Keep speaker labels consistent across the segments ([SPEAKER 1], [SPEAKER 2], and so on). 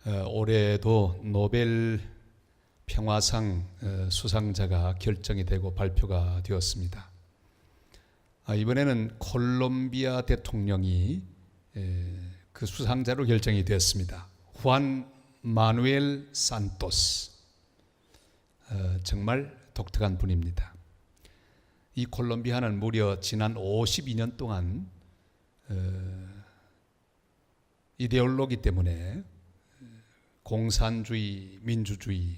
[SPEAKER 1] 올해도 노벨 평화상 수상자가 결정이 되고 발표가 되었습니다. 이번에는 콜롬비아 대통령이 그 수상자로 결정이 되었습니다. 후안 마누엘 산토스. 정말 독특한 분입니다. 이 콜롬비아는 무려 지난 52년 동안 이데올로기 때문에 공산주의, 민주주의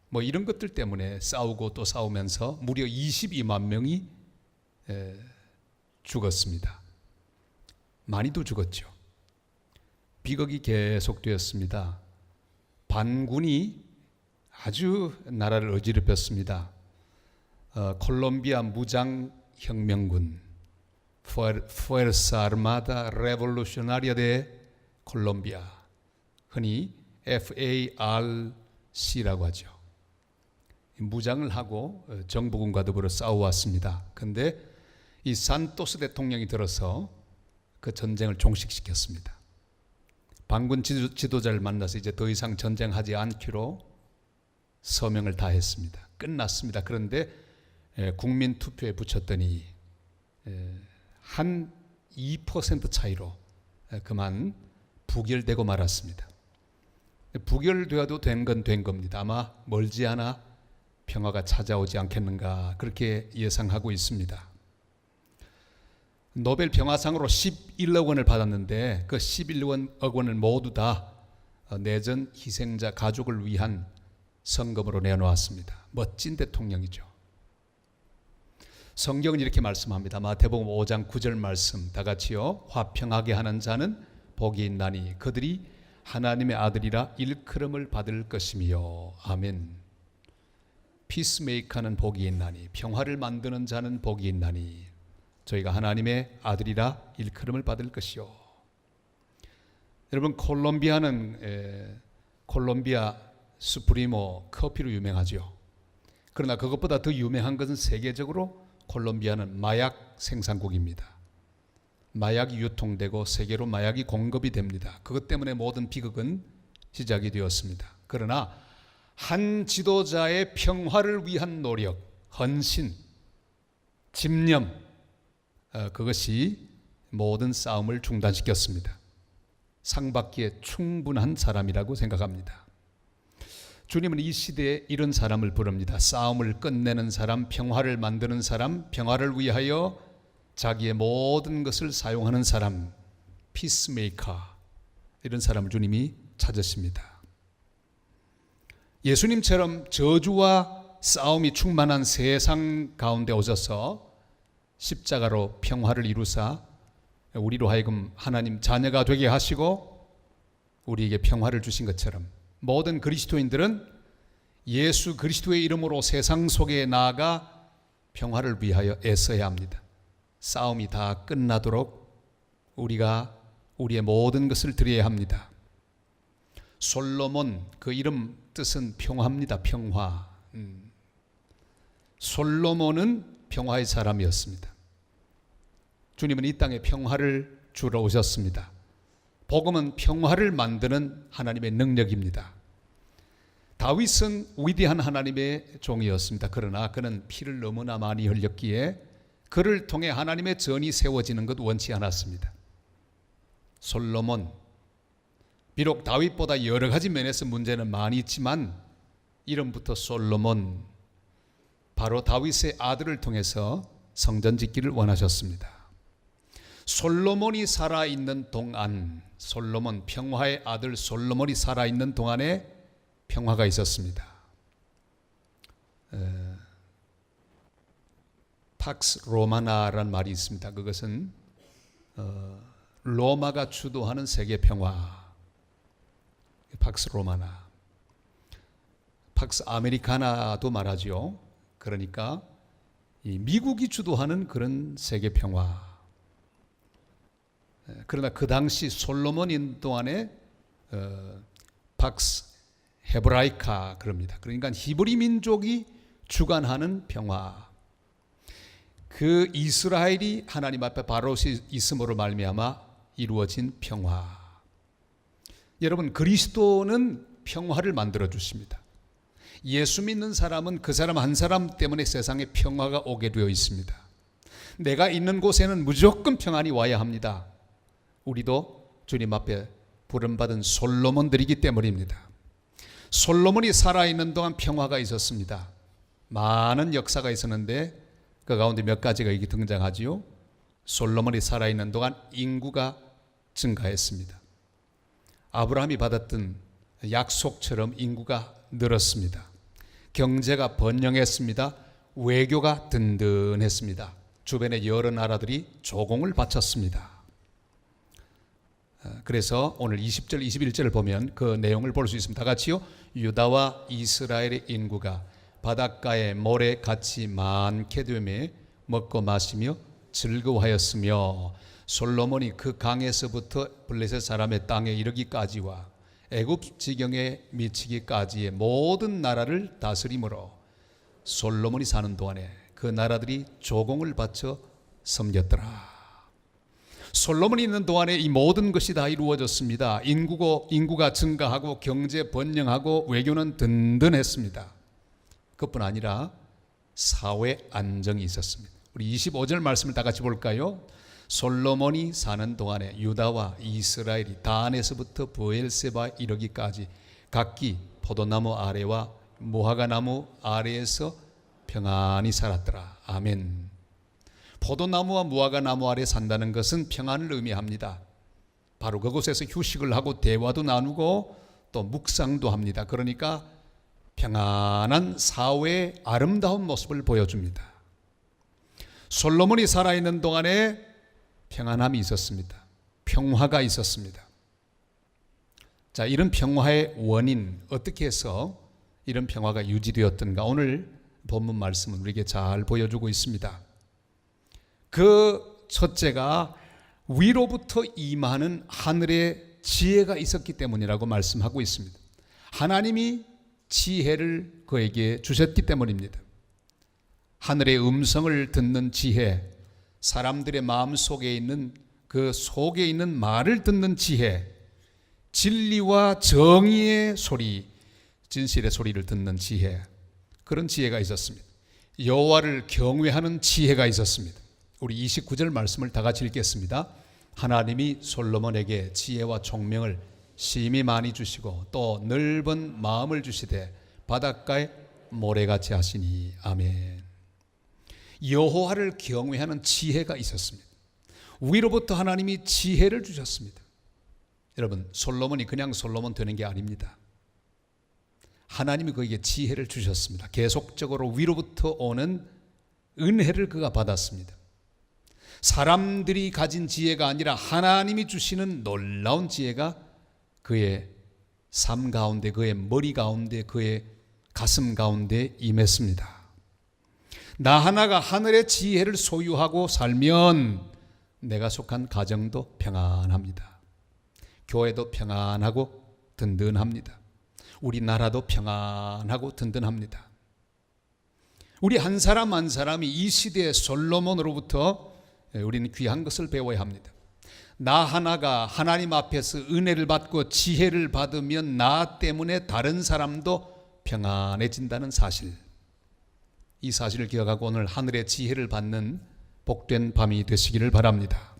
[SPEAKER 1] 뭐 이런 것들 때문에 싸우고 또 싸우면서 무려 22만 명이 죽었습니다. 많이도 죽었죠. 비극이 계속되었습니다. 반군이 아주 나라를 어지럽혔습니다. 콜롬비아 무장혁명군 Fuerza Armada Revolucionaria de Colombia, 흔히 FARC라고 하죠. 무장을 하고 정부군과 더불어 싸워왔습니다. 그런데 이 산토스 대통령이 들어서 그 전쟁을 종식시켰습니다. 반군 지도자를 만나서 이제 더 이상 전쟁하지 않기로 서명을 다했습니다. 끝났습니다. 그런데 국민 투표에 붙였더니 한 2% 차이로 그만 부결되고 말았습니다. 부결되어도 된 건 된 겁니다. 아마 멀지 않아 평화가 찾아오지 않겠는가 그렇게 예상하고 있습니다. 노벨 평화상으로 11억 원을 받았는데 그 11억 원을 모두 다 내전 희생자 가족을 위한 성금으로 내놓았습니다. 멋진 대통령이죠. 성경은 이렇게 말씀합니다. 마태복음 5장 9절 말씀 다 같이요. 화평하게 하는 자는 복이 있나니 그들이 하나님의 아들이라 일컬음을 받을 것이며. 아멘. 피스메이커는 복이 있나니 평화를 만드는 자는 복이 있나니 저희가 하나님의 아들이라 일컬음을 받을 것이요. 여러분, 콜롬비아는 콜롬비아 수프리모 커피로 유명하죠. 그러나 그것보다 더 유명한 것은 세계적으로 콜롬비아는 마약 생산국입니다. 마약이 유통되고 세계로 마약이 공급이 됩니다. 그것 때문에 모든 비극은 시작이 되었습니다. 그러나 한 지도자의 평화를 위한 노력, 헌신, 집념, 그것이 모든 싸움을 중단시켰습니다. 상 받기에 충분한 사람이라고 생각합니다. 주님은 이 시대에 이런 사람을 부릅니다. 싸움을 끝내는 사람, 평화를 만드는 사람, 평화를 위하여 자기의 모든 것을 사용하는 사람, 피스메이커, 이런 사람을 주님이 찾으십니다. 예수님처럼 저주와 싸움이 충만한 세상 가운데 오셔서 십자가로 평화를 이루사 우리로 하여금 하나님 자녀가 되게 하시고 우리에게 평화를 주신 것처럼 모든 그리스도인들은 예수 그리스도의 이름으로 세상 속에 나아가 평화를 위하여 애써야 합니다. 싸움이 다 끝나도록 우리가 우리의 모든 것을 드려야 합니다. 솔로몬, 그 이름 뜻은 평화입니다. 평화. 솔로몬은 평화의 사람이었습니다. 주님은 이 땅에 평화를 주러 오셨습니다. 복음은 평화를 만드는 하나님의 능력입니다. 다윗은 위대한 하나님의 종이었습니다. 그러나 그는 피를 너무나 많이 흘렸기에 그를 통해 하나님의 전이 세워지는 것 원치 않았습니다. 솔로몬, 비록 다윗보다 여러 가지 면에서 문제는 많이 있지만 이름부터 솔로몬, 바로 다윗의 아들을 통해서 성전 짓기를 원하셨습니다. 솔로몬이 살아있는 동안, 솔로몬, 평화의 아들 솔로몬이 살아있는 동안에 평화가 있었습니다. 팍스 로마나라는 말이 있습니다. 그것은 로마가 주도하는 세계 평화, 팍스 로마나, 팍스 아메리카나도 말하죠. 그러니까 이 미국이 주도하는 그런 세계 평화. 그러나 그 당시 솔로몬인 동안에 팍스 헤브라이카 그럽니다. 그러니까 히브리 민족이 주관하는 평화. 그 이스라엘이 하나님 앞에 바로 있음으로 말미암아 이루어진 평화. 여러분, 그리스도는 평화를 만들어 주십니다. 예수 믿는 사람은 그 사람 한 사람 때문에 세상에 평화가 오게 되어 있습니다. 내가 있는 곳에는 무조건 평안이 와야 합니다. 우리도 주님 앞에 부름받은 솔로몬들이기 때문입니다. 솔로몬이 살아있는 동안 평화가 있었습니다. 많은 역사가 있었는데 그 가운데 몇 가지가 여기 등장하지요. 솔로몬이 살아있는 동안 인구가 증가했습니다. 아브라함이 받았던 약속처럼 인구가 늘었습니다. 경제가 번영했습니다. 외교가 든든했습니다. 주변의 여러 나라들이 조공을 바쳤습니다. 그래서 오늘 20절, 21절을 보면 그 내용을 볼 수 있습니다. 다 같이요. 유다와 이스라엘의 인구가 바닷가에 모래같이 많게 되며 먹고 마시며 즐거워하였으며 솔로몬이 그 강에서부터 블레셋 사람의 땅에 이르기까지와 애굽 지경에 미치기까지의 모든 나라를 다스림으로 솔로몬이 사는 동안에 그 나라들이 조공을 바쳐 섬겼더라. 솔로몬이 있는 동안에 이 모든 것이 다 이루어졌습니다. 인구가 증가하고 경제 번영하고 외교는 든든했습니다. 그뿐 아니라 사회 안정이 있었습니다. 우리 25절 말씀을 다 같이 볼까요? 솔로몬이 사는 동안에 유다와 이스라엘이 단에서부터 브엘세바 이르기까지 각기 포도나무 아래와 무화과나무 아래에서 평안히 살았더라. 아멘. 포도나무와 무화과나무 아래 산다는 것은 평안을 의미합니다. 바로 그곳에서 휴식을 하고 대화도 나누고 또 묵상도 합니다. 그러니까 평안한 사회의 아름다운 모습을 보여줍니다. 솔로몬이 살아있는 동안에 평안함이 있었습니다. 평화가 있었습니다. 자, 이런 평화의 원인, 어떻게 해서 이런 평화가 유지되었던가 오늘 본문 말씀은 우리에게 잘 보여주고 있습니다. 그 첫째가 위로부터 임하는 하늘의 지혜가 있었기 때문이라고 말씀하고 있습니다. 하나님이 지혜를 그에게 주셨기 때문입니다. 하늘의 음성을 듣는 지혜, 사람들의 마음 속에 있는 그 속에 있는 말을 듣는 지혜, 진리와 정의의 소리, 진실의 소리를 듣는 지혜, 그런 지혜가 있었습니다. 여호와를 경외하는 지혜가 있었습니다. 우리 29절 말씀을 다 같이 읽겠습니다. 하나님이 솔로몬에게 지혜와 총명을 심히 많이 주시고 또 넓은 마음을 주시되 바닷가에 모래같이 하시니. 아멘. 여호와를 경외하는 지혜가 있었습니다. 위로부터 하나님이 지혜를 주셨습니다. 여러분, 솔로몬이 그냥 솔로몬 되는 게 아닙니다. 하나님이 그에게 지혜를 주셨습니다. 계속적으로 위로부터 오는 은혜를 그가 받았습니다. 사람들이 가진 지혜가 아니라 하나님이 주시는 놀라운 지혜가 그의 삶 가운데, 그의 머리 가운데, 그의 가슴 가운데 임했습니다. 나 하나가 하늘의 지혜를 소유하고 살면 내가 속한 가정도 평안합니다. 교회도 평안하고 든든합니다. 우리나라도 평안하고 든든합니다. 우리 한 사람 한 사람이 이 시대의 솔로몬으로부터 우리는 귀한 것을 배워야 합니다. 나 하나가 하나님 앞에서 은혜를 받고 지혜를 받으면 나 때문에 다른 사람도 평안해진다는 사실, 이 사실을 기억하고 오늘 하늘의 지혜를 받는 복된 밤이 되시기를 바랍니다.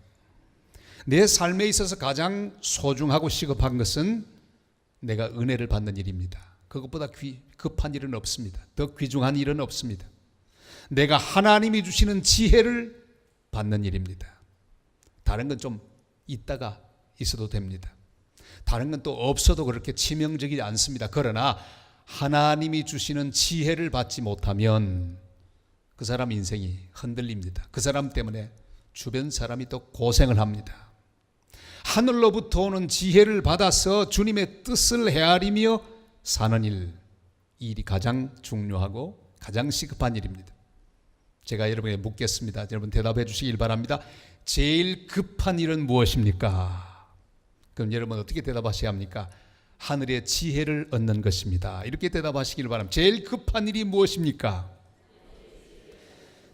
[SPEAKER 1] 내 삶에 있어서 가장 소중하고 시급한 것은 내가 은혜를 받는 일입니다. 그것보다 급한 일은 없습니다. 더 귀중한 일은 없습니다. 내가 하나님이 주시는 지혜를 받는 일입니다. 다른 건 좀 있다가 있어도 됩니다. 다른 건 또 없어도 그렇게 치명적이지 않습니다. 그러나 하나님이 주시는 지혜를 받지 못하면 그 사람 인생이 흔들립니다. 그 사람 때문에 주변 사람이 또 고생을 합니다. 하늘로부터 오는 지혜를 받아서 주님의 뜻을 헤아리며 사는 일, 이 일이 가장 중요하고 가장 시급한 일입니다. 제가 여러분에게 묻겠습니다. 여러분 대답해 주시길 바랍니다. 제일 급한 일은 무엇입니까? 그럼 여러분 어떻게 대답하셔야 합니까? 하늘의 지혜를 얻는 것입니다. 이렇게 대답하시길 바랍니다. 제일 급한 일이 무엇입니까?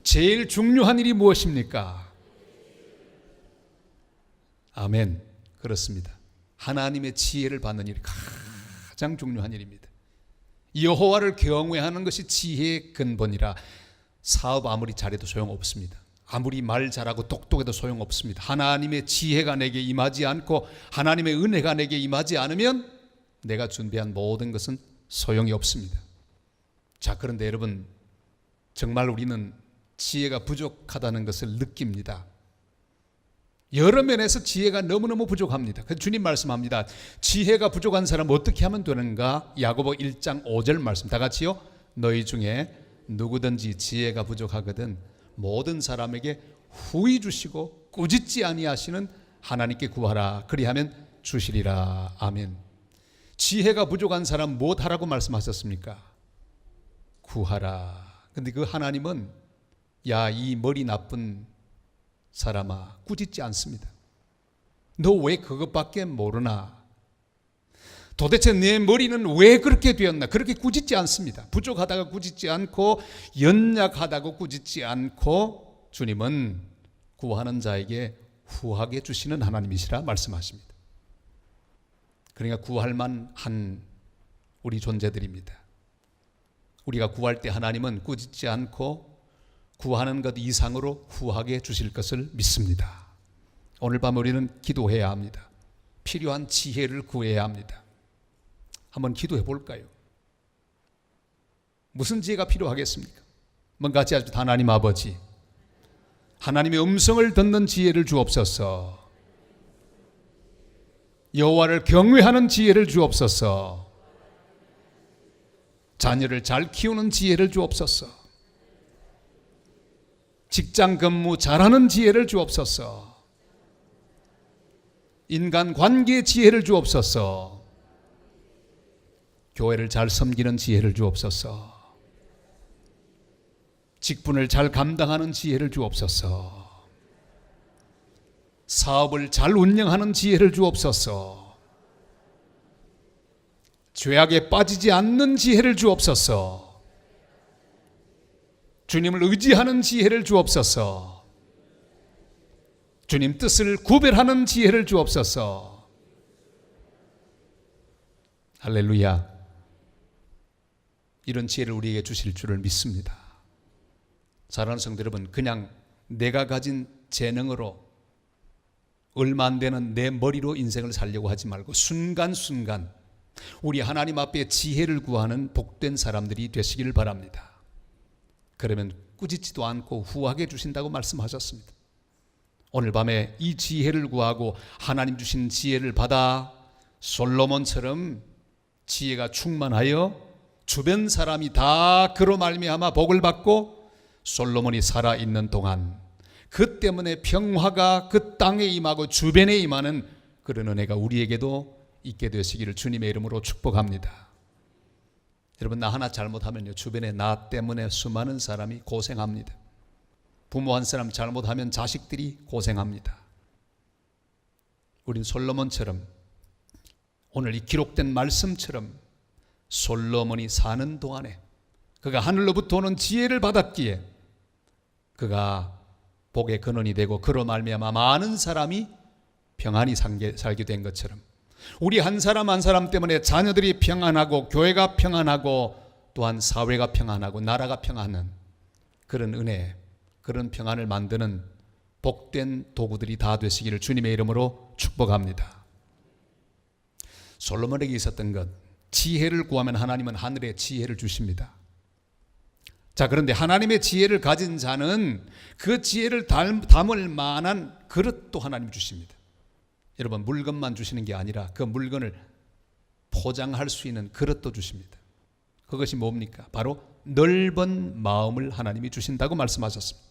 [SPEAKER 1] 제일 중요한 일이 무엇입니까? 아멘. 그렇습니다. 하나님의 지혜를 받는 일이 가장 중요한 일입니다. 여호와를 경외하는 것이 지혜의 근본이라 사업 아무리 잘해도 소용없습니다. 아무리 말 잘하고 똑똑해도 소용없습니다. 하나님의 지혜가 내게 임하지 않고 하나님의 은혜가 내게 임하지 않으면 내가 준비한 모든 것은 소용이 없습니다. 자, 그런데 여러분, 정말 우리는 지혜가 부족하다는 것을 느낍니다. 여러 면에서 지혜가 너무너무 부족합니다. 주님 말씀합니다. 지혜가 부족한 사람은 어떻게 하면 되는가? 야고보 1장 5절 말씀 다 같이요. 너희 중에 누구든지 지혜가 부족하거든 모든 사람에게 후히 주시고 꾸짖지 아니하시는 하나님께 구하라. 그리하면 주시리라. 아멘. 지혜가 부족한 사람 무엇 하라고 말씀하셨습니까? 구하라. 근데 그 하나님은 야, 이 머리 나쁜 사람아, 꾸짖지 않습니다. 너 왜 그것밖에 모르나? 도대체 내 머리는 왜 그렇게 되었나? 그렇게 꾸짖지 않습니다. 부족하다가 꾸짖지 않고 연약하다고 꾸짖지 않고 주님은 구하는 자에게 후하게 주시는 하나님이시라 말씀하십니다. 그러니까 구할 만한 우리 존재들입니다. 우리가 구할 때 하나님은 꾸짖지 않고 구하는 것 이상으로 후하게 주실 것을 믿습니다. 오늘 밤 우리는 기도해야 합니다. 필요한 지혜를 구해야 합니다. 한번 기도해 볼까요? 무슨 지혜가 필요하겠습니까? 먼저 같이 하죠. 하나님 아버지, 하나님의 음성을 듣는 지혜를 주옵소서. 여호와를 경외하는 지혜를 주옵소서. 자녀를 잘 키우는 지혜를 주옵소서. 직장 근무 잘하는 지혜를 주옵소서. 인간 관계의 지혜를 주옵소서. 교회를 잘 섬기는 지혜를 주옵소서. 직분을 잘 감당하는 지혜를 주옵소서. 사업을 잘 운영하는 지혜를 주옵소서. 죄악에 빠지지 않는 지혜를 주옵소서. 주님을 의지하는 지혜를 주옵소서. 주님 뜻을 구별하는 지혜를 주옵소서. 할렐루야. 이런 지혜를 우리에게 주실 줄을 믿습니다. 사랑하는 성도 여러분, 그냥 내가 가진 재능으로 얼마 안 되는 내 머리로 인생을 살려고 하지 말고 순간순간 우리 하나님 앞에 지혜를 구하는 복된 사람들이 되시기를 바랍니다. 그러면 꾸짖지도 않고 후하게 주신다고 말씀하셨습니다. 오늘 밤에 이 지혜를 구하고 하나님 주신 지혜를 받아 솔로몬처럼 지혜가 충만하여 주변 사람이 다 그로 말미암아 복을 받고 솔로몬이 살아있는 동안 그 때문에 평화가 그 땅에 임하고 주변에 임하는 그런 은혜가 우리에게도 있게 되시기를 주님의 이름으로 축복합니다. 여러분, 나 하나 잘못하면요, 주변에 나 때문에 수많은 사람이 고생합니다. 부모 한 사람 잘못하면 자식들이 고생합니다. 우린 솔로몬처럼 오늘 이 기록된 말씀처럼 솔로몬이 사는 동안에 그가 하늘로부터 오는 지혜를 받았기에 그가 복의 근원이 되고 그로 말미암아 많은 사람이 평안히 살게 된 것처럼 우리 한 사람 한 사람 때문에 자녀들이 평안하고 교회가 평안하고 또한 사회가 평안하고 나라가 평안한 그런 은혜, 그런 평안을 만드는 복된 도구들이 다 되시기를 주님의 이름으로 축복합니다. 솔로몬에게 있었던 것, 지혜를 구하면 하나님은 하늘에 지혜를 주십니다. 자, 그런데 하나님의 지혜를 가진 자는 그 지혜를 담을 만한 그릇도 하나님 주십니다. 여러분, 물건만 주시는 게 아니라 그 물건을 포장할 수 있는 그릇도 주십니다. 그것이 뭡니까? 바로 넓은 마음을 하나님이 주신다고 말씀하셨습니다.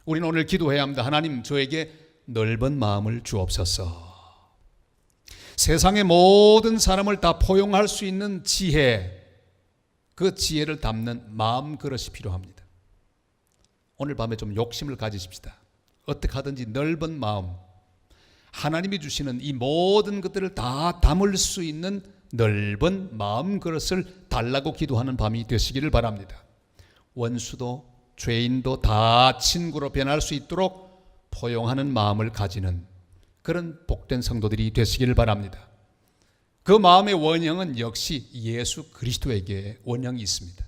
[SPEAKER 1] 우리는 오늘 기도해야 합니다. 하나님, 저에게 넓은 마음을 주옵소서. 세상의 모든 사람을 다 포용할 수 있는 지혜, 그 지혜를 담는 마음 그릇이 필요합니다. 오늘 밤에 좀 욕심을 가지십시다. 어떻게 하든지 넓은 마음, 하나님이 주시는 이 모든 것들을 다 담을 수 있는 넓은 마음 그릇을 달라고 기도하는 밤이 되시기를 바랍니다. 원수도 죄인도 다 친구로 변할 수 있도록 포용하는 마음을 가지는 그런 복된 성도들이 되시기를 바랍니다. 그 마음의 원형은 역시 예수 그리스도에게 원형이 있습니다.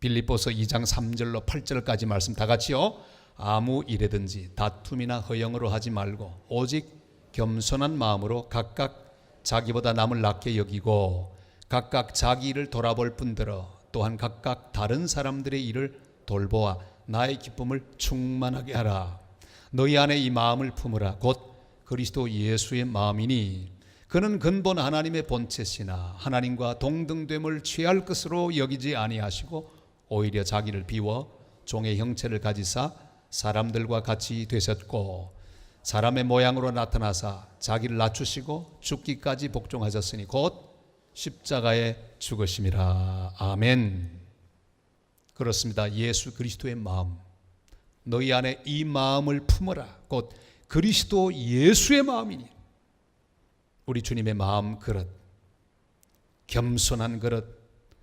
[SPEAKER 1] 빌립보서 2장 3절로 8절까지 말씀 다 같이요. 아무 일에든지 다툼이나 허영으로 하지 말고 오직 겸손한 마음으로 각각 자기보다 남을 낮게 여기고 각각 자기 일을 돌아볼 뿐더러 또한 각각 다른 사람들의 일을 돌보아 나의 기쁨을 충만하게 하라. 너희 안에 이 마음을 품으라. 곧 그리스도 예수의 마음이니 그는 근본 하나님의 본체시나 하나님과 동등됨을 취할 것으로 여기지 아니하시고 오히려 자기를 비워 종의 형체를 가지사 사람들과 같이 되셨고 사람의 모양으로 나타나사 자기를 낮추시고 죽기까지 복종하셨으니 곧 십자가에 죽으심이라. 아멘. 그렇습니다. 예수 그리스도의 마음, 너희 안에 이 마음을 품어라. 곧 그리스도 예수의 마음이니 우리 주님의 마음 그릇, 겸손한 그릇,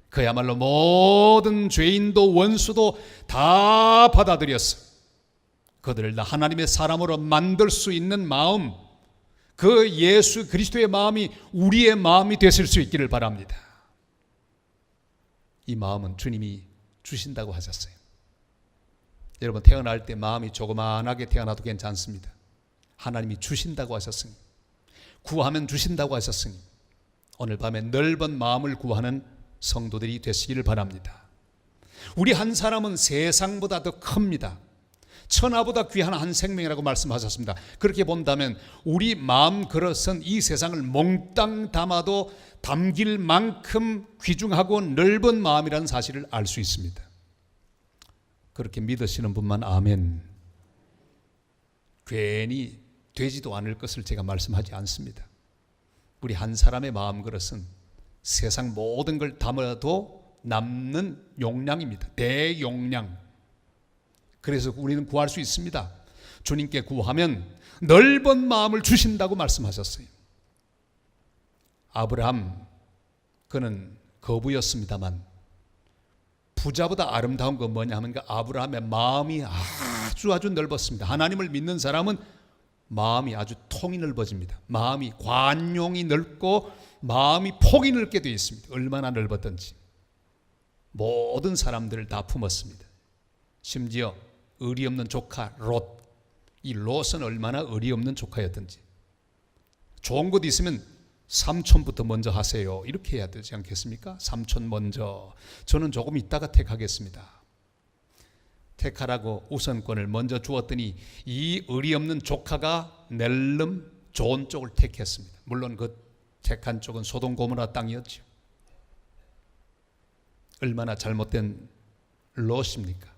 [SPEAKER 1] 그야말로 모든 죄인도 원수도 다 받아들였어. 그들을 다 하나님의 사람으로 만들 수 있는 마음, 그 예수 그리스도의 마음이 우리의 마음이 되실 수 있기를 바랍니다. 이 마음은 주님이 주신다고 하셨어요. 여러분, 태어날 때 마음이 조그만하게 태어나도 괜찮습니다. 하나님이 주신다고 하셨으니, 구하면 주신다고 하셨으니 오늘 밤에 넓은 마음을 구하는 성도들이 되시기를 바랍니다. 우리 한 사람은 세상보다 더 큽니다. 천하보다 귀한 한 생명이라고 말씀하셨습니다. 그렇게 본다면 우리 마음 그릇은 이 세상을 몽땅 담아도 담길 만큼 귀중하고 넓은 마음이라는 사실을 알 수 있습니다. 그렇게 믿으시는 분만 아멘. 괜히 되지도 않을 것을 제가 말씀하지 않습니다. 우리 한 사람의 마음 그릇은 세상 모든 걸 담아도 남는 용량입니다. 대용량. 그래서 우리는 구할 수 있습니다. 주님께 구하면 넓은 마음을 주신다고 말씀하셨어요. 아브라함, 그는 거부였습니다만 부자보다 아름다운 건 뭐냐 하면 아브라함의 마음이 아주 넓었습니다. 하나님을 믿는 사람은 마음이 아주 통이 넓어집니다. 마음이 관용이 넓고 마음이 폭이 넓게 되어 있습니다. 얼마나 넓었던지 모든 사람들을 다 품었습니다. 심지어 의리 없는 조카 롯, 이 롯은 얼마나 의리 없는 조카였던지 좋은 것 있으면 삼촌부터 먼저 하세요 이렇게 해야 되지 않겠습니까? 삼촌 먼저, 저는 조금 있다가 택하겠습니다. 택하라고 우선권을 먼저 주었더니 이 의리 없는 조카가 낼름 좋은 쪽을 택했습니다. 물론 그 택한 쪽은 소돔 고모라 땅이었죠. 얼마나 잘못된 롯입니까?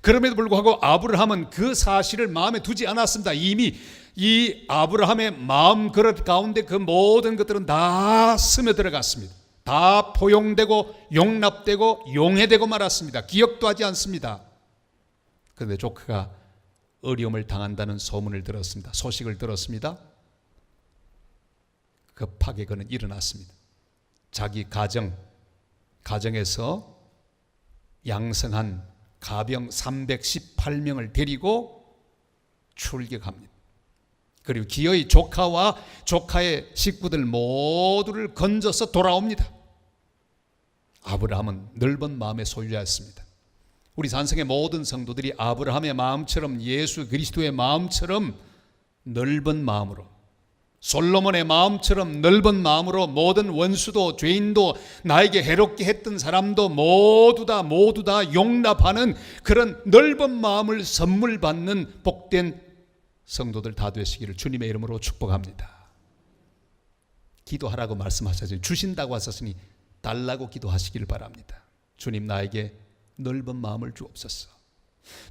[SPEAKER 1] 그럼에도 불구하고 아브라함은 그 사실을 마음에 두지 않았습니다. 이미 이 아브라함의 마음 그릇 가운데 그 모든 것들은 다 스며들어갔습니다. 다 포용되고 용납되고 용해되고 말았습니다. 기억도 하지 않습니다. 그런데 조카가 어려움을 당한다는 소문을 들었습니다. 소식을 들었습니다. 급하게 그는 일어났습니다. 자기 가정에서 양성한 가병 318명을 데리고 출격합니다. 그리고 기어이 조카와 조카의 식구들 모두를 건져서 돌아옵니다. 아브라함은 넓은 마음의 소유자였습니다. 우리 산성의 모든 성도들이 아브라함의 마음처럼 예수 그리스도의 마음처럼 넓은 마음으로, 솔로몬의 마음처럼 넓은 마음으로 모든 원수도 죄인도 나에게 해롭게 했던 사람도 모두 다 용납하는 그런 넓은 마음을 선물 받는 복된 성도들 다 되시기를 주님의 이름으로 축복합니다. 기도하라고 말씀하셨으니, 주신다고 하셨으니 달라고 기도하시기를 바랍니다. 주님, 나에게 넓은 마음을 주옵소서.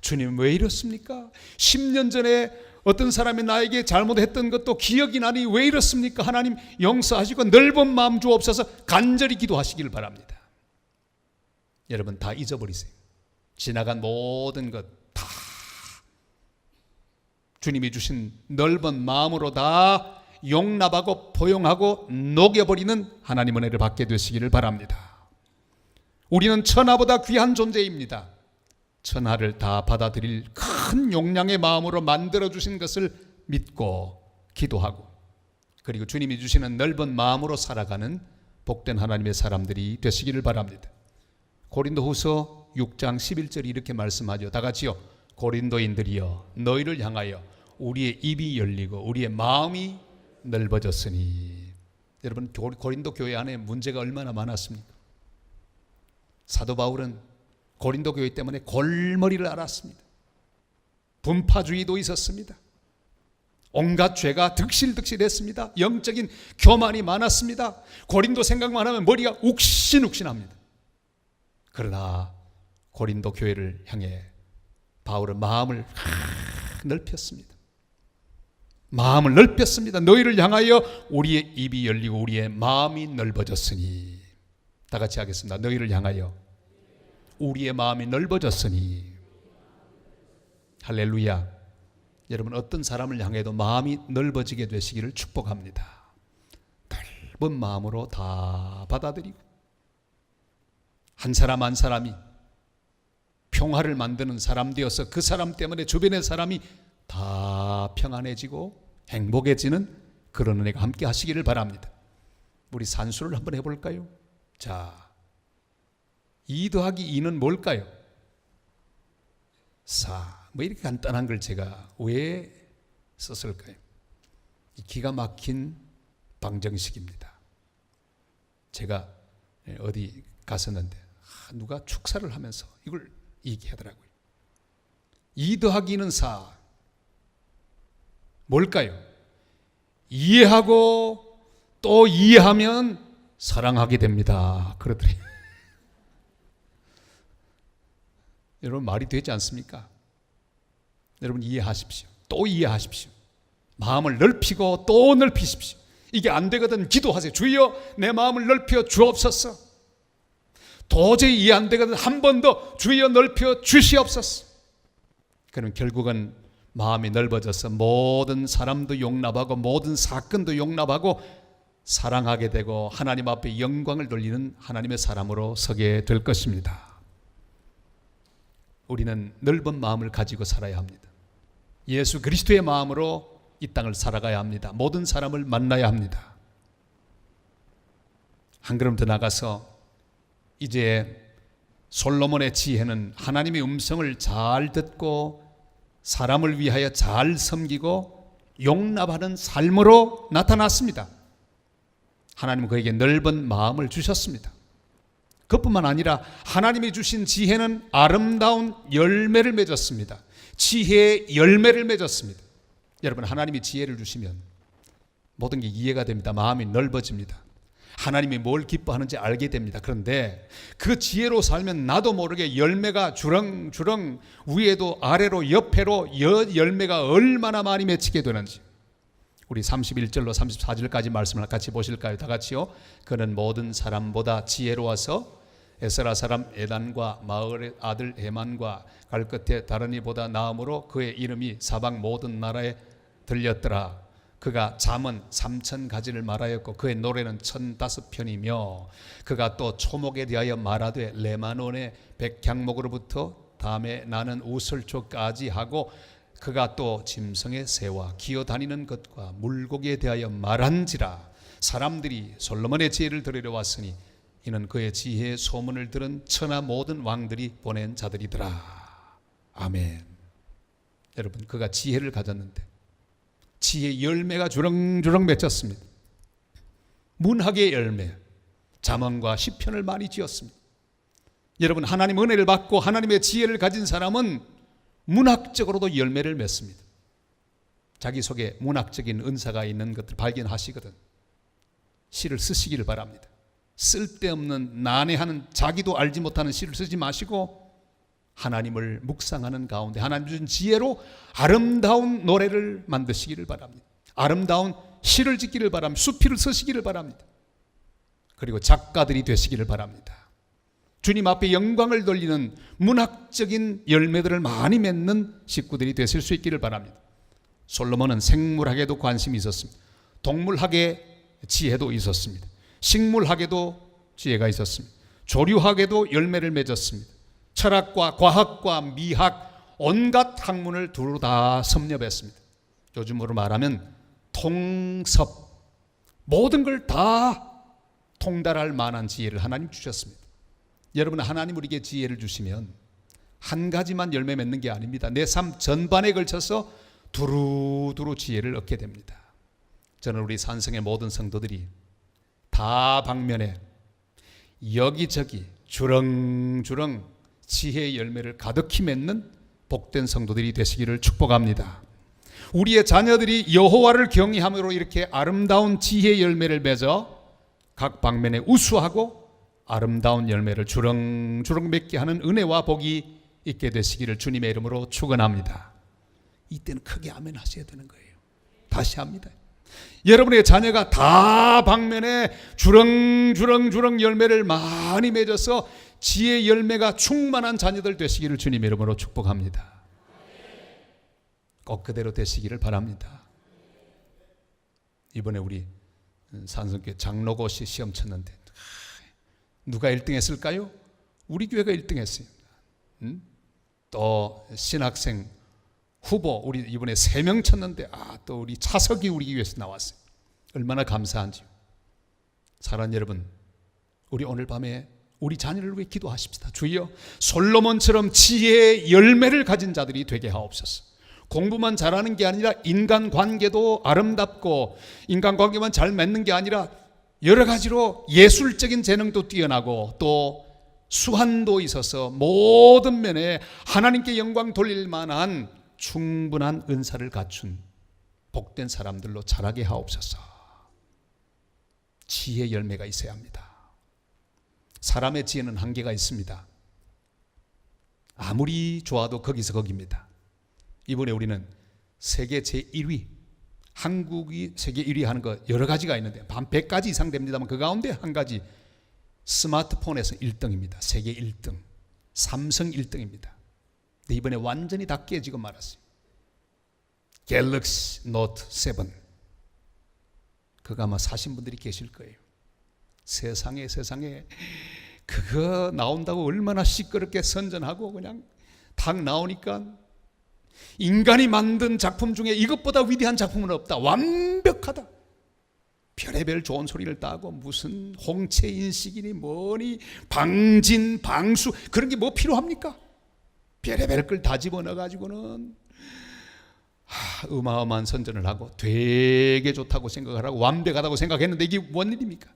[SPEAKER 1] 주님, 왜 이렇습니까? 10년 전에 어떤 사람이 나에게 잘못했던 것도 기억이 나니 왜 이렇습니까? 하나님 용서하시고 넓은 마음 주옵소서. 간절히 기도하시기를 바랍니다. 여러분, 다 잊어버리세요. 지나간 모든 것 다 주님이 주신 넓은 마음으로 다 용납하고 포용하고 녹여버리는 하나님 은혜를 받게 되시기를 바랍니다. 우리는 천하보다 귀한 존재입니다. 천하를 다 받아들일 큰 용량의 마음으로 만들어주신 것을 믿고 기도하고 그리고 주님이 주시는 넓은 마음으로 살아가는 복된 하나님의 사람들이 되시기를 바랍니다. 고린도후서 6장 11절이 이렇게 말씀하죠. 다 같이요. 고린도인들이여 너희를 향하여 우리의 입이 열리고 우리의 마음이 넓어졌으니. 여러분, 고린도 교회 안에 문제가 얼마나 많았습니까? 사도 바울은 고린도 교회 때문에 골머리를 앓았습니다. 분파주의도 있었습니다. 온갖 죄가 득실득실했습니다. 영적인 교만이 많았습니다. 고린도 생각만 하면 머리가 욱신욱신합니다. 그러나 고린도 교회를 향해 바울은 마음을 넓혔습니다. 마음을 넓혔습니다. 너희를 향하여 우리의 입이 열리고 우리의 마음이 넓어졌으니. 다 같이 하겠습니다. 너희를 향하여 우리의 마음이 넓어졌으니. 할렐루야. 여러분, 어떤 사람을 향해도 마음이 넓어지게 되시기를 축복합니다. 넓은 마음으로 다 받아들이고 한 사람 한 사람이 평화를 만드는 사람 되어서 그 사람 때문에 주변의 사람이 다 평안해지고 행복해지는 그런 은혜가 함께 하시기를 바랍니다. 우리 산수를 한번 해볼까요? 자, 2 더하기 2는 뭘까요? 4. 뭐 이렇게 간단한 걸 제가 왜 썼을까요? 기가 막힌 방정식입니다. 제가 어디 갔었는데 누가 축사를 하면서 이걸 얘기하더라고요. 2 더하기는 4. 뭘까요? 이해하고 또 이해하면 사랑하게 됩니다. 그러더래요. 여러분, 말이 되지 않습니까? 여러분, 이해하십시오. 또 이해하십시오. 마음을 넓히고 또 넓히십시오. 이게 안 되거든 기도하세요. 주여 내 마음을 넓혀 주옵소서. 도저히 이해 안 되거든 한 번 더 주여 넓혀 주시옵소서. 그럼 결국은 마음이 넓어져서 모든 사람도 용납하고 모든 사건도 용납하고 사랑하게 되고 하나님 앞에 영광을 돌리는 하나님의 사람으로 서게 될 것입니다. 우리는 넓은 마음을 가지고 살아야 합니다. 예수 그리스도의 마음으로 이 땅을 살아가야 합니다. 모든 사람을 만나야 합니다. 한 걸음 더 나가서 이제 솔로몬의 지혜는 하나님의 음성을 잘 듣고 사람을 위하여 잘 섬기고 용납하는 삶으로 나타났습니다. 하나님은 그에게 넓은 마음을 주셨습니다. 그뿐만 아니라 하나님이 주신 지혜는 아름다운 열매를 맺었습니다. 지혜의 열매를 맺었습니다. 여러분, 하나님이 지혜를 주시면 모든 게 이해가 됩니다. 마음이 넓어집니다. 하나님이 뭘 기뻐하는지 알게 됩니다. 그런데 그 지혜로 살면 나도 모르게 열매가 주렁주렁 위에도 아래로 옆에로 열매가 얼마나 많이 맺히게 되는지. 우리 31절로 34절까지 말씀을 같이 보실까요? 다 같이요. 그는 모든 사람보다 지혜로워서 에스라 사람 에단과 마을의 아들 헤만과 갈끝에 다른 이보다 나음으로 그의 이름이 사방 모든 나라에 들렸더라. 그가 잠은 3,000가지를 말하였고 그의 노래는 1,005편이며 그가 또 초목에 대하여 말하되 레바논의 백향목으로부터 다음에 나는 우슬초까지 하고 그가 또 짐승의 새와 기어다니는 것과 물고기에 대하여 말한지라. 사람들이 솔로몬의 지혜를 들으려 왔으니 이는 그의 지혜의 소문을 들은 천하 모든 왕들이 보낸 자들이더라. 아멘. 여러분, 그가 지혜를 가졌는데 지혜의 열매가 주렁주렁 맺혔습니다. 문학의 열매, 잠언과 시편을 많이 지었습니다. 여러분, 하나님 은혜를 받고 하나님의 지혜를 가진 사람은 문학적으로도 열매를 맺습니다. 자기 속에 문학적인 은사가 있는 것들 발견하시거든 시를 쓰시기를 바랍니다. 쓸데없는 난해하는 자기도 알지 못하는 시를 쓰지 마시고 하나님을 묵상하는 가운데 하나님 주신 지혜로 아름다운 노래를 만드시기를 바랍니다. 아름다운 시를 짓기를 바랍니다. 수필을 쓰시기를 바랍니다. 그리고 작가들이 되시기를 바랍니다. 주님 앞에 영광을 돌리는 문학적인 열매들을 많이 맺는 식구들이 되실 수 있기를 바랍니다. 솔로몬은 생물학에도 관심이 있었습니다. 동물학의 지혜도 있었습니다. 식물학에도 지혜가 있었습니다. 조류학에도 열매를 맺었습니다. 철학과 과학과 미학 온갖 학문을 두루 다 섭렵했습니다. 요즘으로 말하면 통섭, 모든 걸 다 통달할 만한 지혜를 하나님 주셨습니다. 여러분, 하나님 우리에게 지혜를 주시면 한 가지만 열매 맺는 게 아닙니다. 내 삶 전반에 걸쳐서 두루두루 지혜를 얻게 됩니다. 저는 우리 산성의 모든 성도들이 다 방면에 여기저기 주렁주렁 지혜의 열매를 가득히 맺는 복된 성도들이 되시기를 축복합니다. 우리의 자녀들이 여호와를 경외함으로 이렇게 아름다운 지혜의 열매를 맺어 각 방면에 우수하고 아름다운 열매를 주렁주렁 맺게 하는 은혜와 복이 있게 되시기를 주님의 이름으로 축원합니다. 이때는 크게 아멘 하셔야 되는 거예요. 다시 합니다. 여러분의 자녀가 다 방면에 주렁주렁 열매를 많이 맺어서 지혜의 열매가 충만한 자녀들 되시기를 주님의 이름으로 축복합니다. 꼭 그대로 되시기를 바랍니다. 이번에 우리 산성교회 장로고시 시험 쳤는데 누가 1등 했을까요? 우리 교회가 1등 했어요. 또 신학생 후보 우리 이번에 3명 쳤는데 또 우리 차석이 우리 교회에서 나왔어요. 얼마나 감사한지요. 사랑하는 여러분, 우리 오늘 밤에 우리 자녀를 위해 기도하십시다. 주여, 솔로몬처럼 지혜의 열매를 가진 자들이 되게 하옵소서. 공부만 잘하는 게 아니라 인간관계도 아름답고 인간관계만 잘 맺는 게 아니라 여러 가지로 예술적인 재능도 뛰어나고 또 수완도 있어서 모든 면에 하나님께 영광 돌릴 만한 충분한 은사를 갖춘 복된 사람들로 자라게 하옵소서. 지혜의 열매가 있어야 합니다. 사람의 지혜는 한계가 있습니다. 아무리 좋아도 거기서 거기입니다. 이번에 우리는 세계 제1위, 한국이 세계 1위 하는 거 여러 가지가 있는데 한 100가지 이상 됩니다만 그 가운데 한 가지 스마트폰에서 1등입니다. 세계 1등, 삼성 1등입니다. 근데 이번에 완전히 다 깨지고 말았어요. 갤럭시 노트 7. 그거 아마 사신 분들이 계실 거예요. 세상에 그거 나온다고 얼마나 시끄럽게 선전하고 그냥 딱 나오니까 인간이 만든 작품 중에 이것보다 위대한 작품은 없다. 완벽하다. 별의별 좋은 소리를 따고 무슨 홍채 인식이니 뭐니 방진 방수 그런 게 뭐 필요합니까? 별의별 걸 다 집어넣어가지고는 어마어마한 선전을 하고 되게 좋다고 생각을 하고 완벽하다고 생각했는데 이게 뭔 일입니까?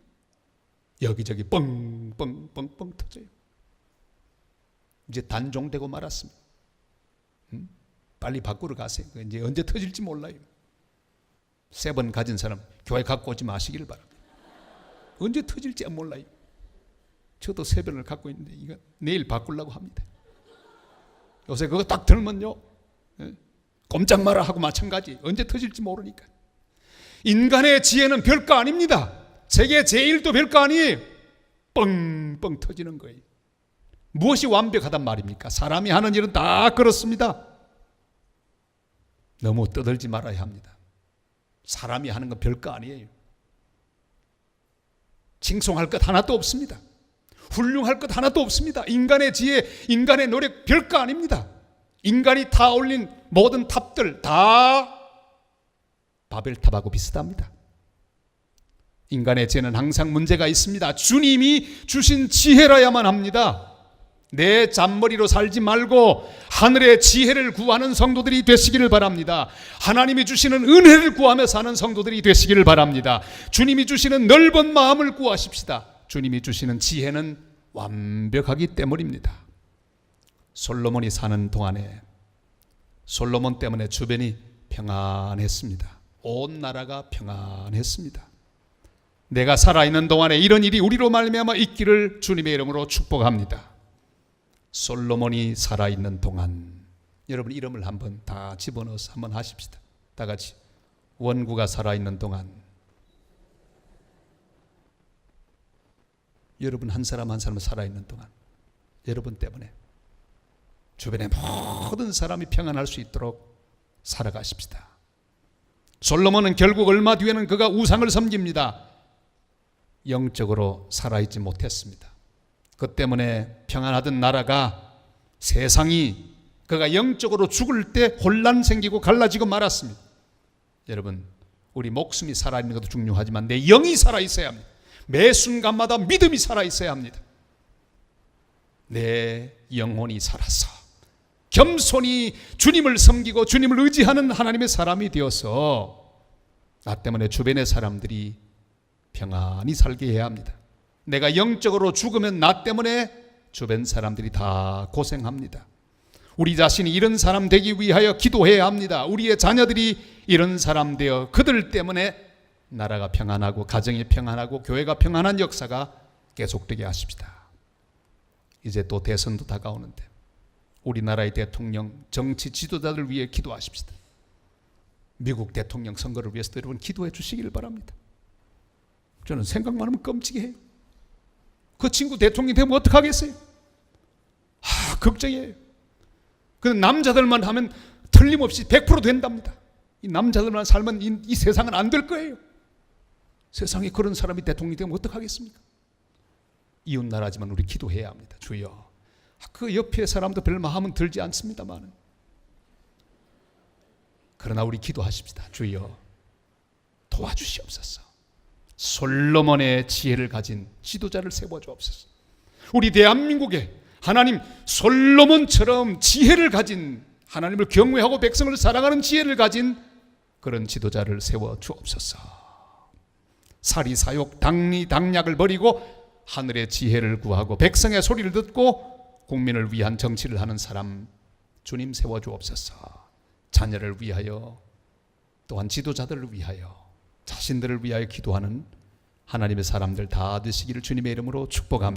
[SPEAKER 1] 여기저기 뻥뻥뻥뻥 터져요. 이제 단종되고 말았습니다. 빨리 밖으로 가세요. 이제 언제 터질지 몰라요. 7 가진 사람 교회 갖고 오지 마시기를 바랍니다. 언제 터질지 몰라요. 저도 7을 갖고 있는데 이거 내일 바꾸려고 합니다. 요새 그거 딱 들면요 꼼짝 마라 하고 마찬가지. 언제 터질지 모르니까. 인간의 지혜는 별거 아닙니다. 세계 제1도 별거 아니에요. 뻥뻥 터지는 거예요. 무엇이 완벽하단 말입니까? 사람이 하는 일은 다 그렇습니다. 너무 떠들지 말아야 합니다. 사람이 하는 건 별거 아니에요. 칭송할 것 하나도 없습니다. 훌륭할 것 하나도 없습니다. 인간의 지혜, 인간의 노력 별거 아닙니다. 인간이 다 올린 모든 탑들 다 바벨탑하고 비슷합니다. 인간의 지혜는 항상 문제가 있습니다. 주님이 주신 지혜라야만 합니다. 내 잔머리로 살지 말고 하늘의 지혜를 구하는 성도들이 되시기를 바랍니다. 하나님이 주시는 은혜를 구하며 사는 성도들이 되시기를 바랍니다. 주님이 주시는 넓은 마음을 구하십시다. 주님이 주시는 지혜는 완벽하기 때문입니다. 솔로몬이 사는 동안에 솔로몬 때문에 주변이 평안했습니다. 온 나라가 평안했습니다. 내가 살아있는 동안에 이런 일이 우리로 말미암아 있기를 주님의 이름으로 축복합니다. 솔로몬이 살아있는 동안, 여러분 이름을 한번 다 집어넣어서 한번 하십시다. 다 같이. 원구가 살아있는 동안. 여러분 한 사람 한 사람 살아있는 동안 여러분 때문에 주변의 모든 사람이 평안할 수 있도록 살아가십시다. 솔로몬은 결국 얼마 뒤에는 그가 우상을 섬깁니다. 영적으로 살아있지 못했습니다. 그 때문에 평안하던 나라가 세상이 그가 영적으로 죽을 때 혼란 생기고 갈라지고 말았습니다. 여러분 우리 목숨이 살아있는 것도 중요하지만 내 영이 살아있어야 합니다. 매 순간마다 믿음이 살아있어야 합니다. 내 영혼이 살아서 겸손히 주님을 섬기고 주님을 의지하는 하나님의 사람이 되어서 나 때문에 주변의 사람들이 평안히 살게 해야 합니다. 내가 영적으로 죽으면 나 때문에 주변 사람들이 다 고생합니다. 우리 자신이 이런 사람 되기 위하여 기도해야 합니다. 우리의 자녀들이 이런 사람 되어 그들 때문에 나라가 평안하고 가정이 평안하고 교회가 평안한 역사가 계속되게 하십시다. 이제 또 대선도 다가오는데 우리나라의 대통령, 정치 지도자들 위해 기도하십시다. 미국 대통령 선거를 위해서도 여러분 기도해 주시기를 바랍니다. 저는 생각만 하면 끔찍해요. 그 친구 대통령이 되면 어떡하겠어요? 걱정이에요. 그 남자들만 하면 틀림없이 100% 된답니다. 이 남자들만 살면 이 세상은 안 될 거예요. 세상에 그런 사람이 대통령이 되면 어떡하겠습니까? 이웃나라지만 우리 기도해야 합니다. 주여, 그 옆에 사람도 별 마음은 들지 않습니다만 그러나 우리 기도하십시다. 주여 도와주시옵소서. 솔로몬의 지혜를 가진 지도자를 세워 주옵소서. 우리 대한민국에 하나님 솔로몬처럼 지혜를 가진, 하나님을 경외하고 백성을 사랑하는 지혜를 가진 그런 지도자를 세워 주옵소서. 사리사욕 당리당략을 버리고 하늘의 지혜를 구하고 백성의 소리를 듣고 국민을 위한 정치를 하는 사람 주님 세워 주옵소서. 자녀를 위하여 또한 지도자들을 위하여 자신들을 위하여 기도하는 하나님의 사람들 다 되시기를 주님의 이름으로 축복합니다.